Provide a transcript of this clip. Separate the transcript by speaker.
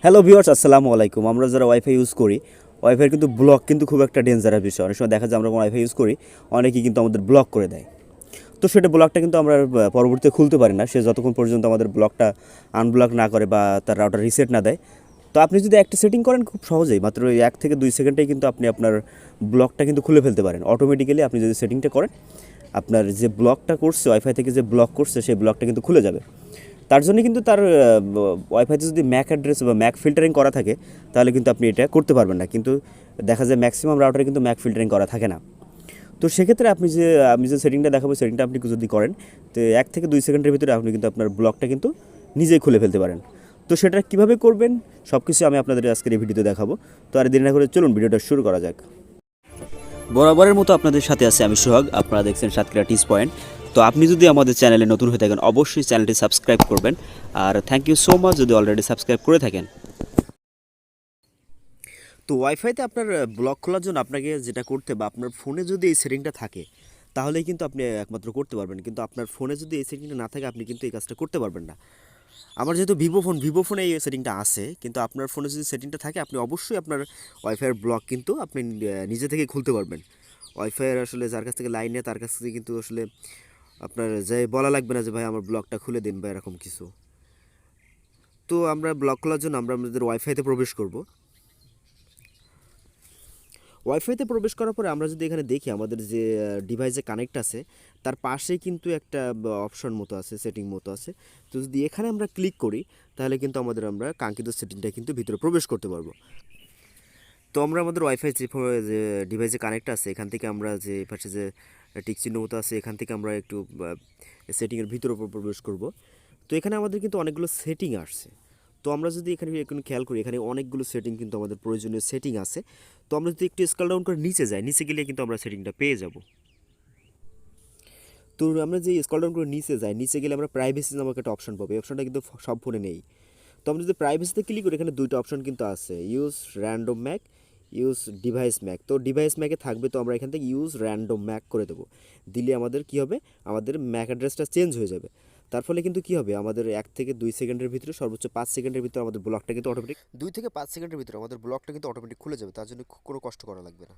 Speaker 1: Hello viewers, আসসালামু আলাইকুম। আমরা যারা ওয়াইফাই ইউজ করি, ওয়াইফাইয়ের কিন্তু ব্লক কিন্তু খুব একটা ডেঞ্জারাস বিষয়। অনেক সময় দেখা যায় আমরা ওয়াইফাই ইউজ করি, অনেকেই কিন্তু আমাদের ব্লক করে দেয়। তো সেটা ব্লকটা কিন্তু আমরা পরবর্তীতে খুলতে পারি না, সে যতক্ষণ পর্যন্ত আমাদের ব্লকটা আনব্লক না করে বা তার রাউটার রিসেট না দেয়। তো আপনি যদি একটা সেটিং করেন খুব সহজেই, মাত্র 1 থেকে 2 সেকেন্ডেই কিন্তু আপনি আপনার ব্লকটা কিন্তু খুলে ফেলতে পারেন অটোমেটিক্যালি। আপনি যদি সেটিংটা করেন, আপনার যে ব্লকটা করছে ওয়াইফাই থেকে, যে ব্লক করছে সেই ব্লকটা কিন্তু খুলে যাবে। তার জন্য কিন্তু তার ওয়াইফাইতে যদি ম্যাক অ্যাড্রেস বা ম্যাক ফিল্টারিং করা থাকে, তাহলে কিন্তু আপনি এটা করতে পারবেন না। কিন্তু দেখা যায় ম্যাক্সিমাম রাউটারে কিন্তু ম্যাক ফিল্টারিং করা থাকে না। তো সেক্ষেত্রে আমি যে সেটিংটা দেখাবো, সেটিংটা আপনি যদি করেন, তো 1 থেকে 2 সেকেন্ডের ভিতরে আপনি কিন্তু আপনার ব্লকটা কিন্তু নিজেই খুলে ফেলতে পারেন। তো সেটা কীভাবে করবেন সব কিছু আমি আপনাদের আজকের এই ভিডিওতে দেখাবো। তো আর দেরি না করে চলুন ভিডিওটা শুরু করা যাক। বরাবরের মতো আপনাদের সাথে আছে আমি সোহাগ। আপনারা দেখছেন সাতক্ষীরা টিস পয়েন্ট। তো আপনি যদি আমাদের চ্যানেলে নতুন হয়ে থাকেন, অবশ্যই চ্যানেলটি সাবস্ক্রাইব করবেন। আর থ্যাংক ইউ সো মাচ যদি অলরেডি সাবস্ক্রাইব করে থাকেন। তো ওয়াইফাইতে আপনার ব্লক খোলার জন্য আপনাকে যেটা করতে, বা আপনার ফোনে যদি এই সেটিংটা থাকে, তাহলেই কিন্তু আপনি একমাত্র করতে পারবেন। কিন্তু আপনার ফোনে যদি এই সেটিংটা না থাকে, আপনি কিন্তু এই কাজটা করতে পারবেন না। আমার যেহেতু ভিভো ফোনে এই সেটিংটা আছে, কিন্তু আপনার ফোনে যদি সেটিংটা থাকে, আপনি অবশ্যই আপনার ওয়াইফাইয়ের ব্লক কিন্তু আপনি নিজে থেকে খুলতে পারবেন। ওয়াইফাইয়ের আসলে যার কাছ থেকে লাইন নেয়, তার কাছ থেকে কিন্তু আসলে আপনার যে বলা লাগবে না যে ভাই আমার ব্লকটা খুলে দিন বা এরকম কিছু। তো আমরা ব্লক খোলার জন্য আমরা আমাদের ওয়াইফাইতে প্রবেশ করব। ওয়াইফাইতে প্রবেশ করার পরে আমরা যদি এখানে দেখি, আমাদের যে ডিভাইসে কানেক্ট আছে তার পাশেই কিন্তু একটা অপশন মতো আছে, সেটিং মতো আছে। তো যদি এখানে আমরা ক্লিক করি, তাহলে কিন্তু আমরা কাঙ্ক্ষিত সেটিংটা কিন্তু ভিতরে প্রবেশ করতে পারবো। তো আমরা আমাদের ওয়াইফাই যে ডিভাইসে কানেক্ট আছে, এখান থেকে আমরা যে পাশে যে টিক চিহ্ন মতো আছে, এখান থেকে আমরা একটু সেটিংয়ের ভিতরে প্রবেশ করব। তো এখানে আমাদের কিন্তু অনেকগুলো সেটিং আসছে। তো আমরা যদি এখানে এখন খেয়াল করি, এখানে অনেকগুলো সেটিং কিন্তু আমাদের প্রয়োজনীয় সেটিং আছে। তো আমরা যদি একটু স্ক্রল ডাউন করে নিচে যাই, নিচে গেলে কিন্তু আমরা সেটিংটা পেয়ে যাব। তো আমরা যে স্ক্রল ডাউন করে নিচে যাই, নিচে গেলে আমরা প্রাইভেসি নামক একটা অপশন পাবো। এই অপশনটা কিন্তু সব ফোনে নেই। তো আমরা যদি প্রাইভেসিতে ক্লিক করি, এখানে দুইটা অপশন কিন্তু আছে, use random Mac, use device Mac. তো ডিভাইস ম্যাকে থাকবে, তো আমরা এখান থেকে ইউজ র্যান্ডম ম্যাক করে দেবো। দিলে আমাদের কি হবে, আমাদের ম্যাক অ্যাড্রেসটা চেঞ্জ হয়ে যাবে। তার ফলে কিন্তু কি হবে, আমাদের 1 থেকে 2 সেকেন্ডের ভিতরে, সর্বোচ্চ 5 সেকেন্ডের ভিতরে আমাদের ব্লকটা কিন্তু অটোমেটিক 2 থেকে 5 সেকেন্ডের ভিতরে আমাদের ব্লকটা কিন্তু অটোমেটিক খুলে যাবে। তার জন্য কোনো কষ্ট করা লাগবে না।